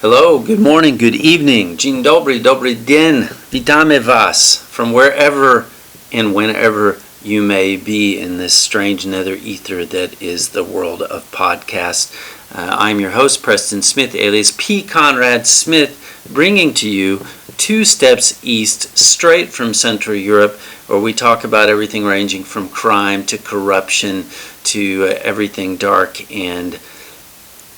Hello, good morning, good evening, dzień dobry, dobry dzień, witamy was from wherever and whenever you may be in this strange nether ether that is the world of podcasts. I'm your host, Preston Smith, alias P. Conrad Smith, bringing to you Two Steps East, straight from Central Europe, where we talk about everything ranging from crime to corruption to everything dark and,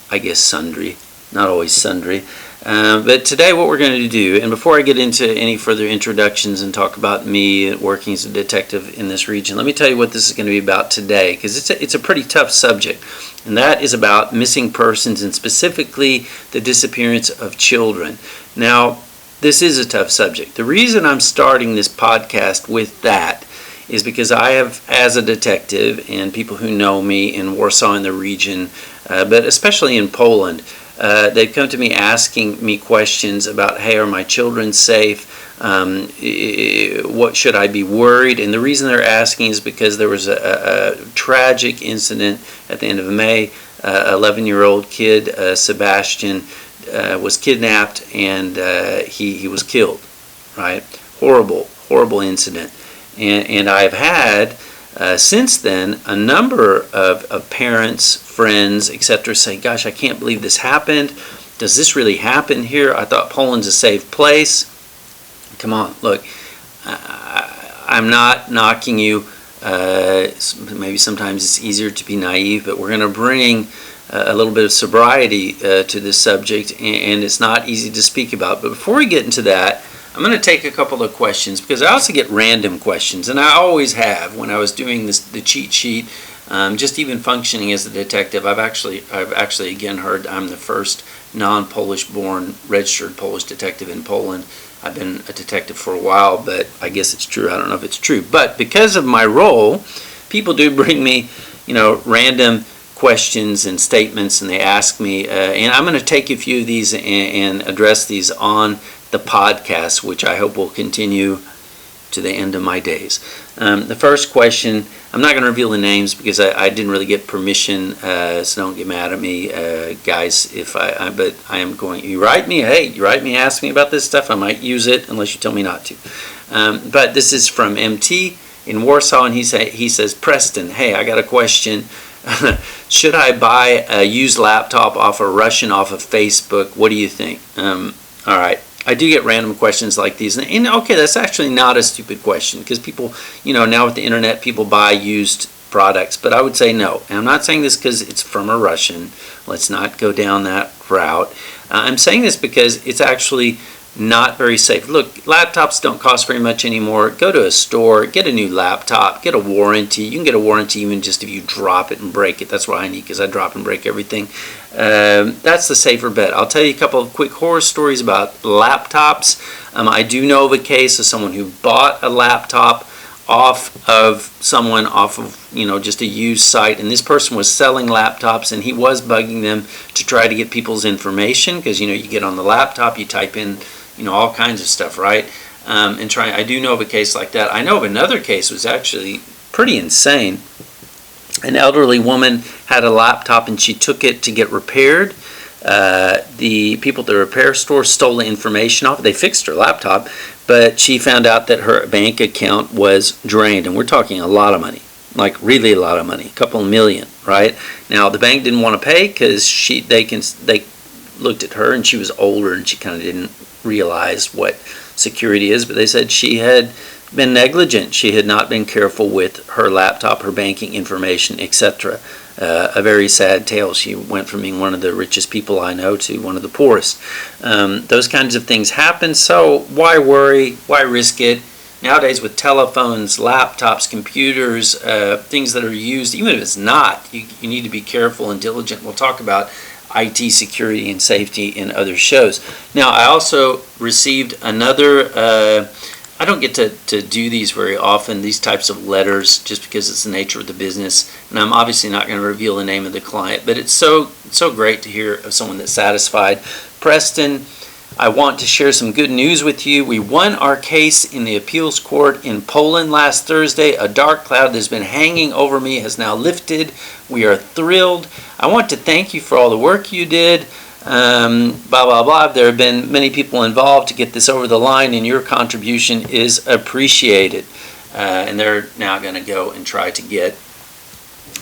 I guess, sundry. Not always sundry. But today what we're going to do, and before I get into any further introductions and talk about me working as a detective in this region, let me tell you what this is going to be about today, because it's a pretty tough subject, and that is about missing persons and specifically the disappearance of children. Now, this is a tough subject. The reason I'm starting this podcast with that is because I have, as a detective, and people who know me in Warsaw and the region, but especially in Poland, they've come to me asking me questions about, hey, are my children safe? What should I be worried? And the reason they're asking is because there was a tragic incident at the end of May. 11-year-old kid, Sebastian, was kidnapped and he was killed, right? Horrible incident. And I've had, since then, a number of parents, friends, etc. say, gosh, I can't believe this happened. Does this really happen here? I thought Poland's a safe place. Come on, look, I'm not knocking you. Maybe sometimes it's easier to be naive, but we're going to bring a little bit of sobriety to this subject, and it's not easy to speak about. But before we get into that, I'm going to take a couple of questions, because I also get random questions, and I always have when I was doing the cheat sheet. Just even functioning as a detective, I've actually again heard I'm the first non-Polish born registered Polish detective in Poland. I've been a detective for a while, but I guess it's true. I don't know if it's true, but because of my role, people do bring me, random questions and statements, and they ask me, and I'm going to take a few of these and address these on the podcast, which I hope will continue to the end of my days. The first question, I'm not going to reveal the names because I didn't really get permission, so don't get mad at me, guys. But I am going. You write me, ask me about this stuff. I might use it unless you tell me not to. But this is from MT in Warsaw, and he says, Preston, hey, I got a question. Should I buy a used laptop off a Russian off of Facebook? What do you think? All right. I do get random questions like these, and okay, that's actually not a stupid question, because people, now with the internet, people buy used products, but I would say no. And I'm not saying this because it's from a Russian. Let's not go down that route. I'm saying this because it's actually not very safe. Look, laptops don't cost very much anymore. Go to a store, get a new laptop, get a warranty. You can get a warranty even just if you drop it and break it. That's what I need, because I drop and break everything. That's the safer bet. I'll tell you a couple of quick horror stories about laptops. I do know of a case of someone who bought a laptop off of just a used site, and this person was selling laptops, and he was bugging them to try to get people's information, because you get on the laptop, you type in all kinds of stuff, right? I do know of a case like that. I know of another case was actually pretty insane. An elderly woman had a laptop and she took it to get repaired. The people at the repair store stole the information off. They fixed her laptop, but she found out that her bank account was drained, and we're talking a lot of money, like really a lot of money, a couple million, right? Now the bank didn't want to pay because they looked at her and she was older and she kind of didn't realize what security is, but they said she had been negligent. She had not been careful with her laptop, her banking information, etc. A very sad tale. She went from being one of the richest people I know to one of the poorest. Those kinds of things happen, so why worry? Why risk it? Nowadays with telephones, laptops, computers, things that are used, even if it's not, you need to be careful and diligent. We'll talk about IT security and safety in other shows. Now, I also received another, I don't get to do these very often, these types of letters, just because it's the nature of the business, and I'm obviously not going to reveal the name of the client, but it's so great to hear of someone that's satisfied. Preston, I want to share some good news with you. We won our case in the appeals court in Poland last Thursday. A dark cloud that has been hanging over me has now lifted. We are thrilled. I want to thank you for all the work you did. blah, blah, blah. There have been many people involved to get this over the line, and your contribution is appreciated. And they're now going to go and try to get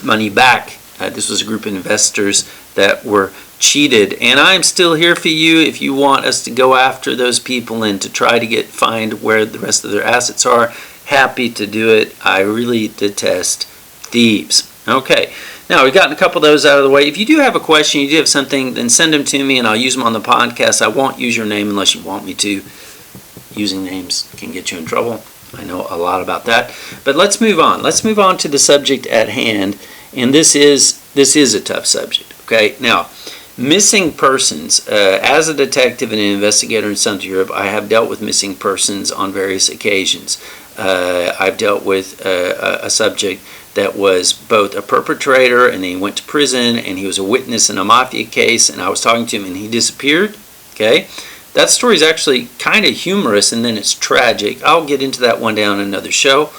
money back. This was a group of investors that were cheated, and I'm still here for you if you want us to go after those people and to try to find where the rest of their assets are. Happy to do it. I really detest thieves. Okay, now we've gotten a couple of those out of the way. If you do have a question, you do have something, then send them to me and I'll use them on the podcast. I won't use your name unless you want me to. Using names can get you in trouble. I know a lot about that. But let's move on. Let's move on to the subject at hand. And this is a tough subject. Okay, now missing persons. As a detective and an investigator in Central Europe, I have dealt with missing persons on various occasions. I've dealt with a subject that was both a perpetrator and then he went to prison and he was a witness in a mafia case, and I was talking to him and he disappeared. Okay, that story is actually kind of humorous and then it's tragic. I'll get into that one day on another show.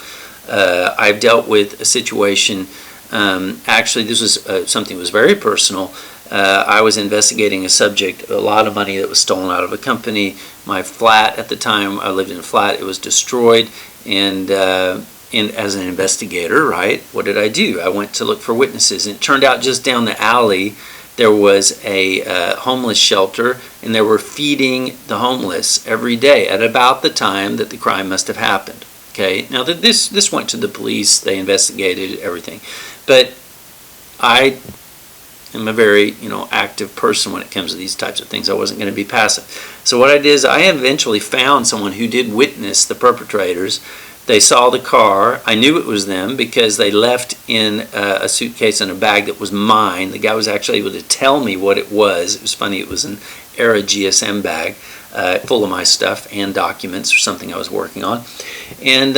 I've dealt with a situation, actually this was something that was very personal. I was investigating a subject, a lot of money that was stolen out of a company. My flat at the time, I lived in a flat, it was destroyed, and as an investigator, right, what did I do? I went to look for witnesses, and it turned out just down the alley there was a homeless shelter, and they were feeding the homeless every day at about the time that the crime must have happened. Okay, now this went to the police, they investigated everything, but I am a very active person when it comes to these types of things. I wasn't going to be passive. So what I did is I eventually found someone who did witness the perpetrators. They saw the car. I knew it was them because they left in a suitcase and a bag that was mine. The guy was actually able to tell me what it was. It was funny. It was an Era GSM bag full of my stuff and documents or something I was working on. And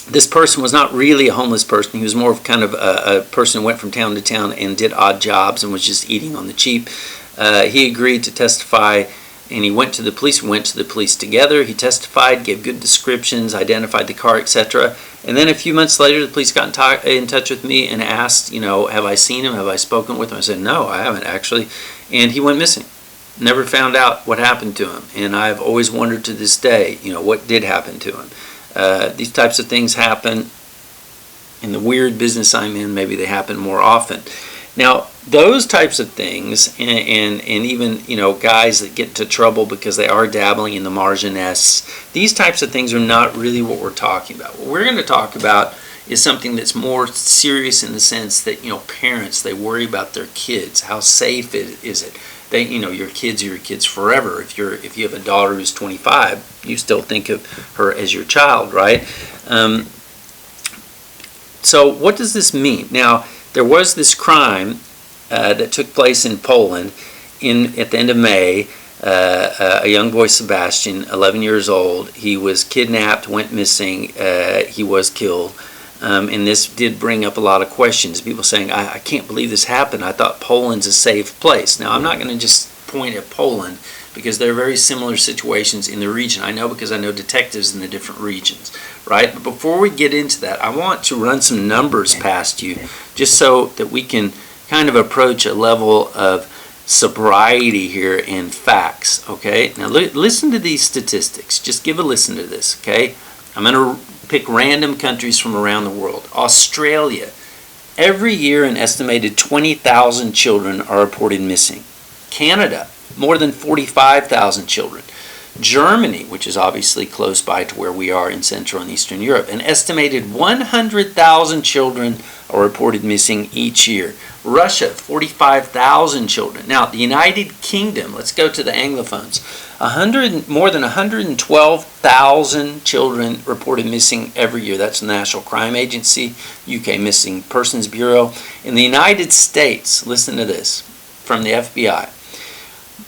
this person was not really a homeless person. He was more of kind of a person who went from town to town and did odd jobs and was just eating on the cheap. He agreed to testify, and he went to the police. We went to the police together. He testified, gave good descriptions, identified the car, etc. And then a few months later, the police got in touch with me and asked, have I seen him? Have I spoken with him? I said, no, I haven't actually. And he went missing. Never found out what happened to him. And I've always wondered to this day, what did happen to him. These types of things happen in the weird business I'm in. Maybe they happen more often. Now, those types of things, and even guys that get into trouble because they are dabbling in the marginesques, these types of things are not really what we're talking about. What we're going to talk about is something that's more serious in the sense that parents, they worry about their kids. How safe is it? They, your kids are your kids forever. If you have a daughter who's 25, you still think of her as your child, right? So what does this mean? Now, there was this crime that took place in Poland at the end of May. A young boy, Sebastian, 11 years old, he was kidnapped, went missing, he was killed. And this did bring up a lot of questions. People saying, I can't believe this happened. I thought Poland's a safe place. Now, I'm not going to just point at Poland because there are very similar situations in the region. I know because I know detectives in the different regions, right? But before we get into that, I want to run some numbers past you just so that we can kind of approach a level of sobriety here and facts, okay? Now, listen to these statistics. Just give a listen to this, okay? I'm going to pick random countries from around the world. Australia, every year an estimated 20,000 children are reported missing. Canada, more than 45,000 children. Germany, which is obviously close by to where we are in Central and Eastern Europe, an estimated 100,000 children are reported missing each year. Russia, 45,000 children. Now, the United Kingdom, let's go to the Anglophones. More than 112,000 children reported missing every year. That's the National Crime Agency, UK Missing Persons Bureau. In the United States, listen to this, from the FBI.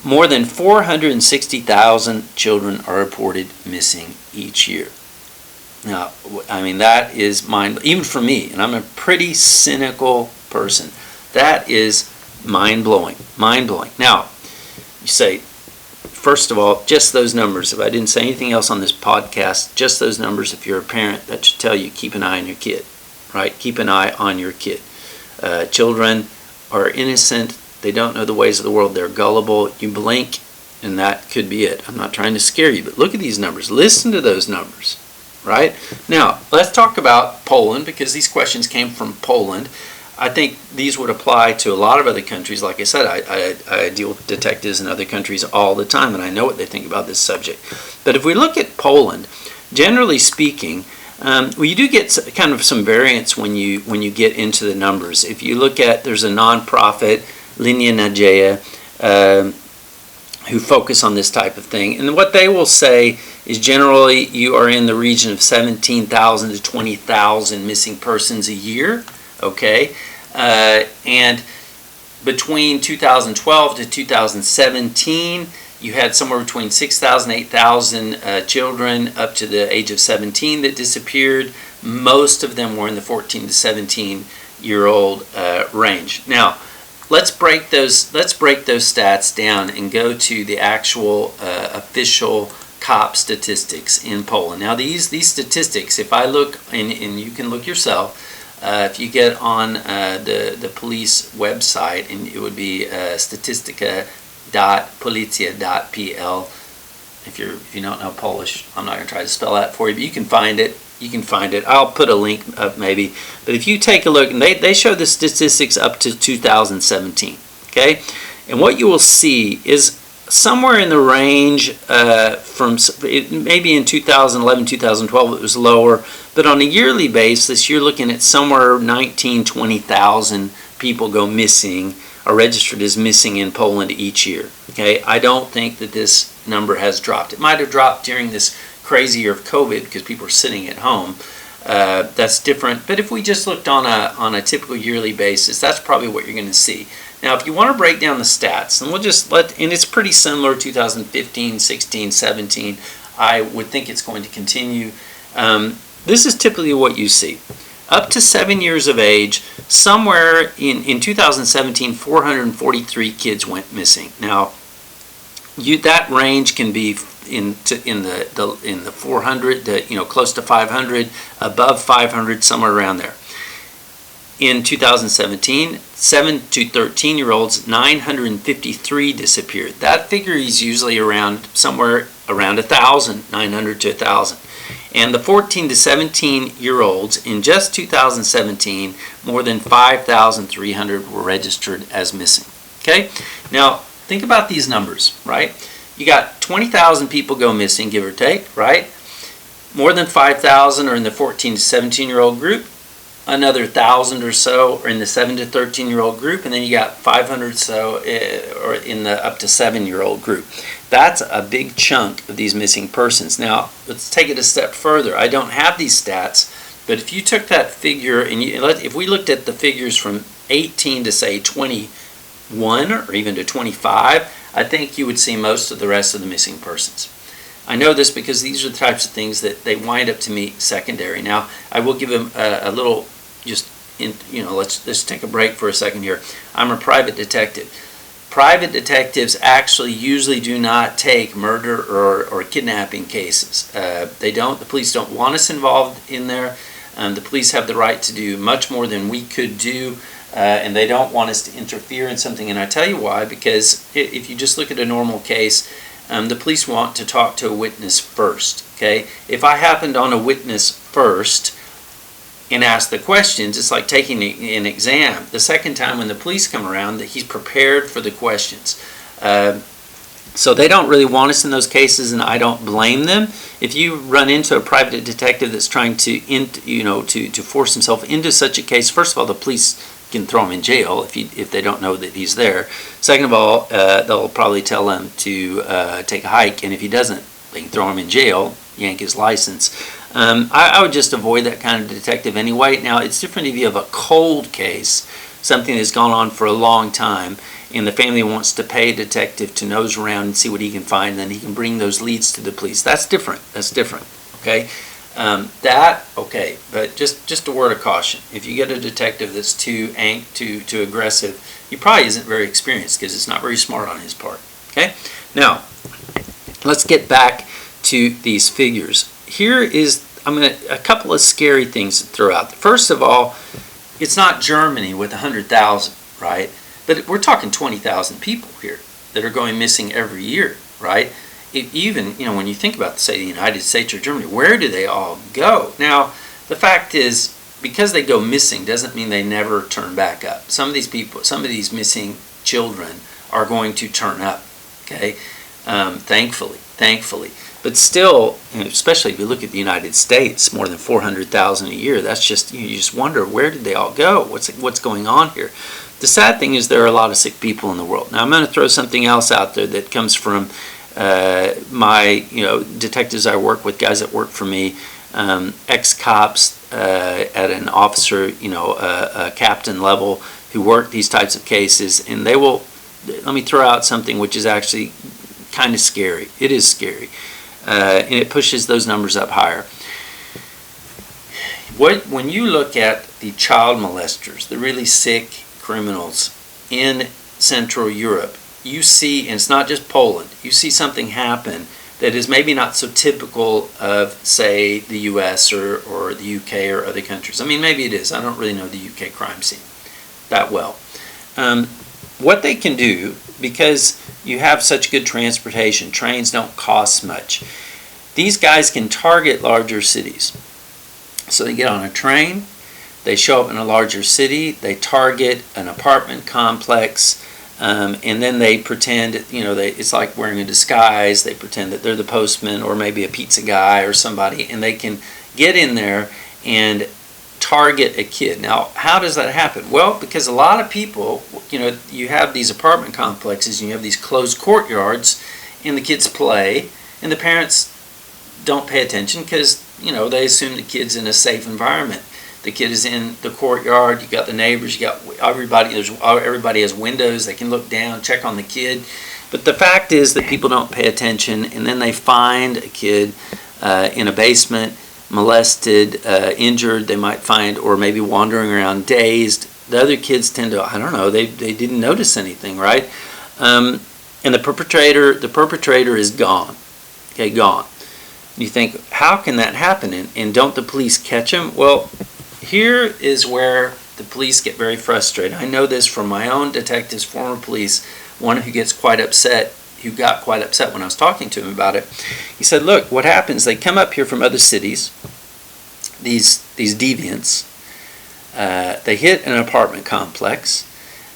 More than 460,000 children are reported missing each year. Now, I mean, that is even for me, and I'm a pretty cynical person, that is mind-blowing, mind-blowing. Now, you say, first of all, just those numbers. If I didn't say anything else on this podcast, just those numbers, if you're a parent, that should tell you keep an eye on your kid, right? Keep an eye on your kid. Children are innocent They don't know the ways of the world. They're gullible. You blink, and that could be it. I'm not trying to scare you, but look at these numbers. Listen to those numbers, right? Now, let's talk about Poland, because these questions came from Poland. I think these would apply to a lot of other countries. Like I said, I deal with detectives in other countries all the time, and I know what they think about this subject. But if we look at Poland, generally speaking, well, you do get kind of some variance when you get into the numbers. If you look at, there's a nonprofit, Linia Nadzieja, who focus on this type of thing. And what they will say is generally you are in the region of 17,000 to 20,000 missing persons a year, okay? And between 2012 to 2017, you had somewhere between 6,000 and 8,000 children up to the age of 17 that disappeared. Most of them were in the 14 to 17-year-old range. Now, let's break those stats down and go to the actual official cop statistics in Poland. Now, these statistics, if I look, and you can look yourself, if you get on the police website, and it would be statystyka.policja.pl. If you don't know Polish, I'm not going to try to spell that for you, but you can find it. You can find it. I'll put a link up maybe. But if you take a look, and they show the statistics up to 2017, okay? And what you will see is somewhere in the range from maybe in 2011, 2012 it was lower, but on a yearly basis you're looking at somewhere 19,000, 20,000 people go missing, are registered as missing in Poland each year. Okay, I don't think that this number has dropped. It might have dropped during this crazy year of COVID because people are sitting at home. That's different. But if we just looked on a typical yearly basis, that's probably what you're going to see. Now, if you want to break down the stats, and we'll just and it's pretty similar 2015, 16, 17. I would think it's going to continue. This is typically what you see. Up to 7 years of age, somewhere in 2017, 443 kids went missing. Now, that range can be in the 400, close to 500, above 500, somewhere around there. In 2017, 7 to 13-year-olds, 953 disappeared. That figure is usually somewhere around 1,000, 900 to 1,000. And the 14 to 17-year-olds, in just 2017, more than 5,300 were registered as missing. Okay? Now, think about these numbers, right? You got 20,000 people go missing, give or take, right? More than 5,000 are in the 14 to 17-year-old group. Another 1,000 or so are in the 7 to 13-year-old group, and then you got 500 or so or in the up to 7-year-old group. That's a big chunk of these missing persons. Now, let's take it a step further. I don't have these stats, but if you took that figure and if we looked at the figures from 18 to say 21 or even to 25, I think you would see most of the rest of the missing persons. I know this because these are the types of things that they wind up to me secondary. Now, I will give them a little, let's take a break for a second here. I'm a private detective. Private detectives actually usually do not take murder or kidnapping cases. The police don't want us involved in there. The police have the right to do much more than we could do, and they don't want us to interfere in something. And I tell you why, because if you just look at a normal case, the police want to talk to a witness first, okay? If I happened on a witness first and asked the questions, it's like taking an exam. The second time when the police come around, that he's prepared for the questions. So they don't really want us in those cases, and I don't blame them. If you run into a private detective that's trying to force himself into such a case, first of all, the police can throw him in jail if they don't know that he's there. Second of all, they'll probably tell him to take a hike, and if he doesn't, they can throw him in jail, yank his license. I would just avoid that kind of detective anyway. Now, it's different if you have a cold case, something that's gone on for a long time, and the family wants to pay a detective to nose around and see what he can find, and then he can bring those leads to the police. That's different. That's different. Okay? Okay, but just a word of caution. If you get a detective that's too aggressive, he probably isn't very experienced because it's not very smart on his part. Okay? Now, let's get back to these figures. Here is a couple of scary things to throw out. First of all, it's not Germany with 100,000, right? But we're talking 20,000 people here that are going missing every year, right? Even, when you think about, say, the United States or Germany, where do they all go? Now, the fact is, because they go missing doesn't mean they never turn back up. Some of these people, some of these missing children are going to turn up, okay? Thankfully. But still, especially if you look at the United States, more than 400,000 a year, that's just, you just wonder, where did they all go? What's going on here? The sad thing is there are a lot of sick people in the world. Now, I'm going to throw something else out there that comes from my, detectives I work with, guys that work for me, ex-cops at an officer, a captain level who work these types of cases, and they will, let me throw out something which is actually kind of scary. It is scary, and it pushes those numbers up higher. When you look at the child molesters, the really sick criminals in Central Europe, you see, and it's not just Poland, you see something happen that is maybe not so typical of, say, the US or the UK or other countries. I mean, maybe it is. I don't really know the UK crime scene that well. What they can do, because you have such good transportation, trains don't cost much, these guys can target larger cities. So they get on a train, they show up in a larger city, they target an apartment complex, and then they pretend, it's like wearing a disguise. They pretend that they're the postman or maybe a pizza guy or somebody, and they can get in there and target a kid. Now, how does that happen? Well, because a lot of people, you have these apartment complexes and you have these closed courtyards, and the kids play, and the parents don't pay attention because, they assume the kid's in a safe environment. The kid is in the courtyard, you got the neighbors, you got everybody has windows, they can look down, check on the kid. But the fact is that people don't pay attention, and then they find a kid in a basement, molested, injured, they might find, or maybe wandering around dazed. The other kids tend to, I don't know, they didn't notice anything, right? And the perpetrator is gone, okay, gone. You think, how can that happen? And don't the police catch him? Well, here is where the police get very frustrated. I know this from my own detectives, former police, one who got quite upset when I was talking to him about it. He said, look, what happens, they come up here from other cities, these deviants, they hit an apartment complex,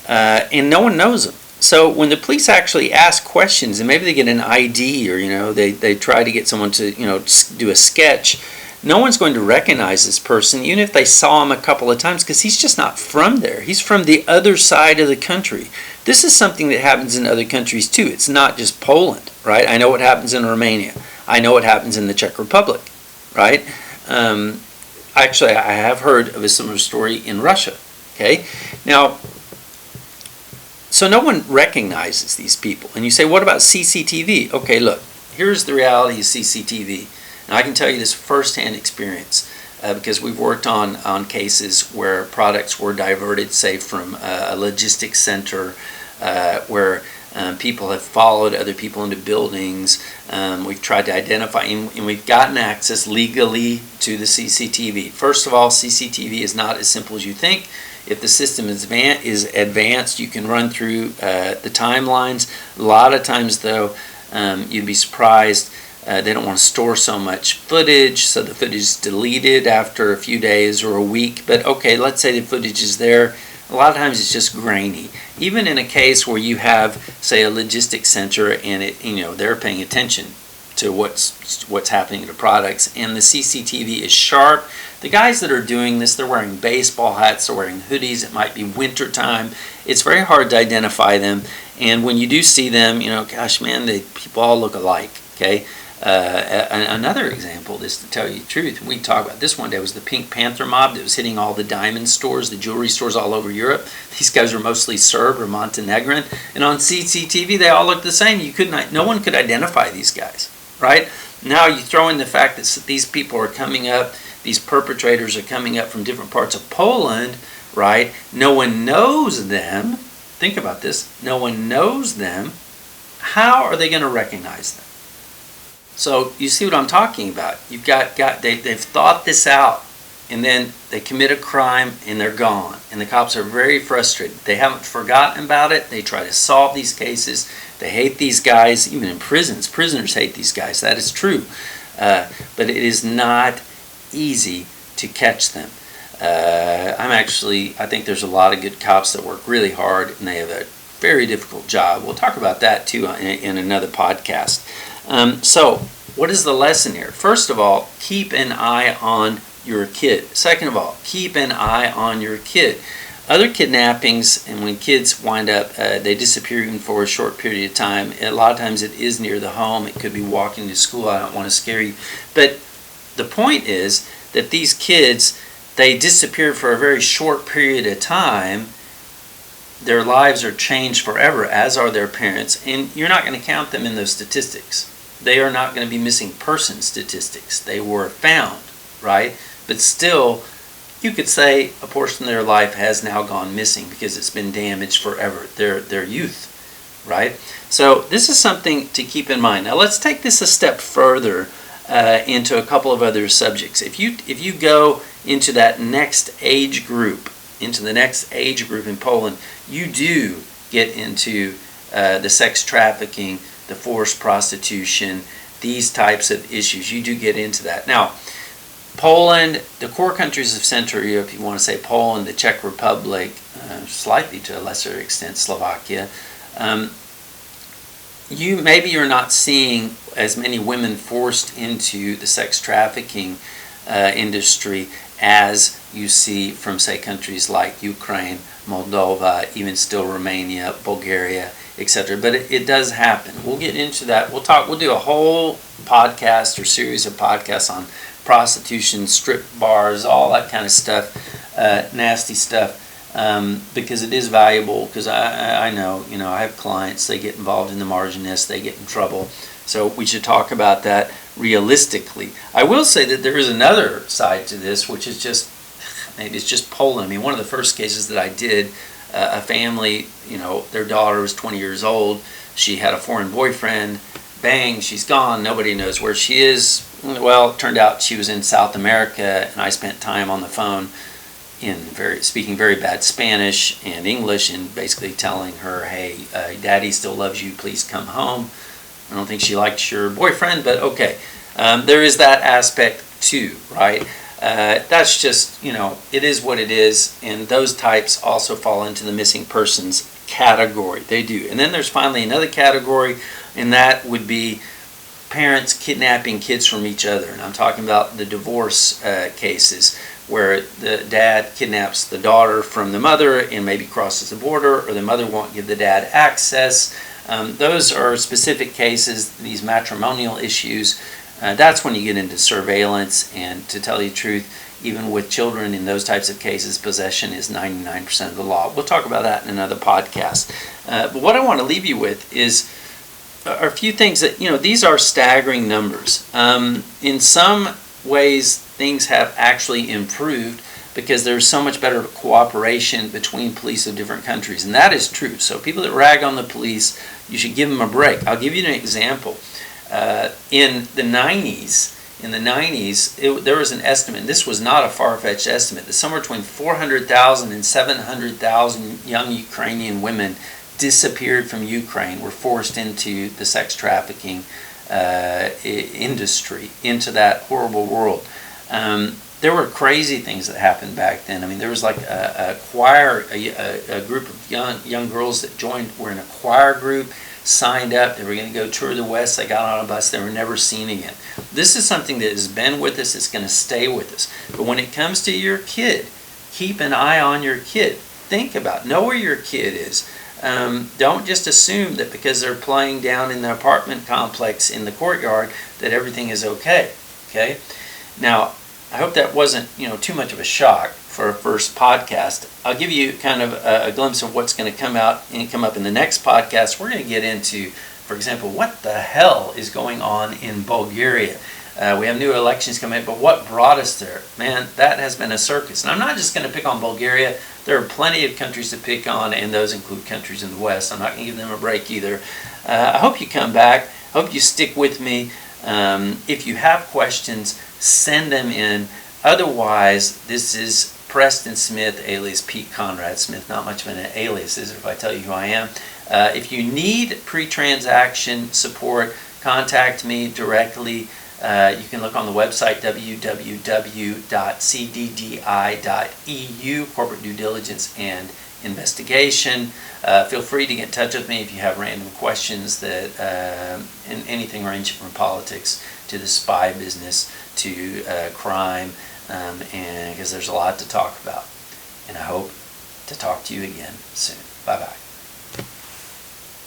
and no one knows them. So when the police actually ask questions, and maybe they get an ID, or they try to get someone to do a sketch, no one's going to recognize this person, even if they saw him a couple of times, because he's just not from there. He's from the other side of the country. This is something that happens in other countries too. It's not just Poland, right? I know what happens in Romania. I know what happens in the Czech Republic, right? Actually, I have heard of a similar story in Russia. Okay, now, so no one recognizes these people. And you say, what about CCTV? Okay, look, here's the reality of CCTV. And I can tell you this firsthand experience because we've worked on cases where products were diverted, say, from a logistics center where people have followed other people into buildings. We've tried to identify, and we've gotten access legally to the CCTV. First of all, CCTV is not as simple as you think. If the system is advanced, you can run through the timelines. A lot of times, though, you'd be surprised. They don't want to store so much footage, so the footage is deleted after a few days or a week. But okay, let's say the footage is there. A lot of times it's just grainy. Even in a case where you have, say, a logistics center and they're paying attention to what's happening to products, and the CCTV is sharp. The guys that are doing this, they're wearing baseball hats, they're wearing hoodies. It might be winter time. It's very hard to identify them. And when you do see them, gosh, man, people all look alike. Okay. Another example, just to tell you the truth, we talked about this one day, was the Pink Panther mob that was hitting all the diamond stores, the jewelry stores all over Europe. These guys were mostly Serb or Montenegrin, and on CCTV they all looked the same. No one could identify these guys, right? Now you throw in the fact that these people are coming up, these perpetrators are coming up from different parts of Poland, right? No one knows them. Think about this. No one knows them. How are they going to recognize them? So you see what I'm talking about. You've they've thought this out. and then they commit a crime and they're gone. And the cops are very frustrated. They haven't forgotten about it. They try to solve these cases. They hate these guys, even in prisons. Prisoners hate these guys. That is true. But it is not easy to catch them. I think there's a lot of good cops that work really hard, and they have a very difficult job. We'll talk about that too in another podcast. So what is the lesson here? First of all, keep an eye on your kid. Second of all, keep an eye on your kid. Other kidnappings, and when kids wind up, they disappear even for a short period of time. A lot of times it is near the home. It could be walking to school. I don't want to scare you. But the point is that these kids, they disappear for a very short period of time. Their lives are changed forever, as are their parents, and you're not going to count them in those statistics. They are not going to be missing person statistics. They were found, right? But still, you could say a portion of their life has now gone missing because it's been damaged forever, their youth, right? So this is something to keep in mind. Now let's take this a step further into a couple of other subjects. If you go into that next age group, in Poland, you do get into the sex trafficking, the forced prostitution, these types of issues. You do get into that. Now, Poland, the core countries of Central Europe, you want to say Poland, the Czech Republic, slightly to a lesser extent Slovakia, you're not seeing as many women forced into the sex trafficking industry as you see from, say, countries like Ukraine, Moldova, even still Romania, Bulgaria, etc. But it does happen. We'll get into that. We'll do a whole podcast or series of podcasts on prostitution, strip bars, all that kind of stuff, nasty stuff, because it is valuable. Because I know, I have clients, they get involved in the marginists, they get in trouble. So we should talk about that realistically. I will say that there is another side to this, which is maybe it's just Poland. I mean, one of the first cases that I did, a family, their daughter was 20 years old. She had a foreign boyfriend. Bang, she's gone. Nobody knows where she is. Well, it turned out she was in South America, and I spent time on the phone speaking very bad Spanish and English, and basically telling her, hey, Daddy still loves you. Please come home. I don't think she liked your boyfriend, but okay. There is that aspect too, right? That's just, it is what it is, and those types also fall into the missing persons category. They do. And then there's finally another category, and that would be parents kidnapping kids from each other. And I'm talking about the divorce cases where the dad kidnaps the daughter from the mother and maybe crosses the border, or the mother won't give the dad access. Those are specific cases, these matrimonial issues. That's when you get into surveillance, and to tell you the truth, even with children in those types of cases, possession is 99% of the law. We'll talk about that in another podcast. But what I want to leave you with are a few things that, these are staggering numbers. In some ways, things have actually improved because there's so much better cooperation between police of different countries, and that is true. So people that rag on the police, you should give them a break. I'll give you an example. In the 90s, there was an estimate, and this was not a far-fetched estimate, that somewhere between 400,000 and 700,000 young Ukrainian women disappeared from Ukraine, were forced into the sex trafficking industry, into that horrible world. There were crazy things that happened back then. I mean, there was like a choir, a group of young girls that were in a choir group, signed up. They were going to go tour the West. They got on a bus. They were never seen again. This is something that has been with us. It's going to stay with us. But when it comes to your kid, keep an eye on your kid. Think about it. Know where your kid is. Don't just assume that because they're playing down in the apartment complex in the courtyard that everything is okay. Okay? Now, I hope that wasn't, too much of a shock for a first podcast. I'll give you kind of a glimpse of what's going to come up in the next podcast. We're going to get into, for example, what the hell is going on in Bulgaria. We have new elections coming up, but what brought us there? Man, that has been a circus. And I'm not just going to pick on Bulgaria. There are plenty of countries to pick on, and those include countries in the West. I'm not going to give them a break either. I hope you come back. I hope you stick with me. If you have questions, send them in. Otherwise, this is Preston Smith, alias Pete Conrad Smith. Not much of an alias, is it, if I tell you who I am? If you need pre-transaction support, contact me directly. You can look on the website www.CDDI.eu, Corporate Due Diligence and Investigation. Feel free to get in touch with me if you have random questions that, and anything ranging from politics to the spy business to crime, and because there's a lot to talk about. And I hope to talk to you again soon. Bye-bye.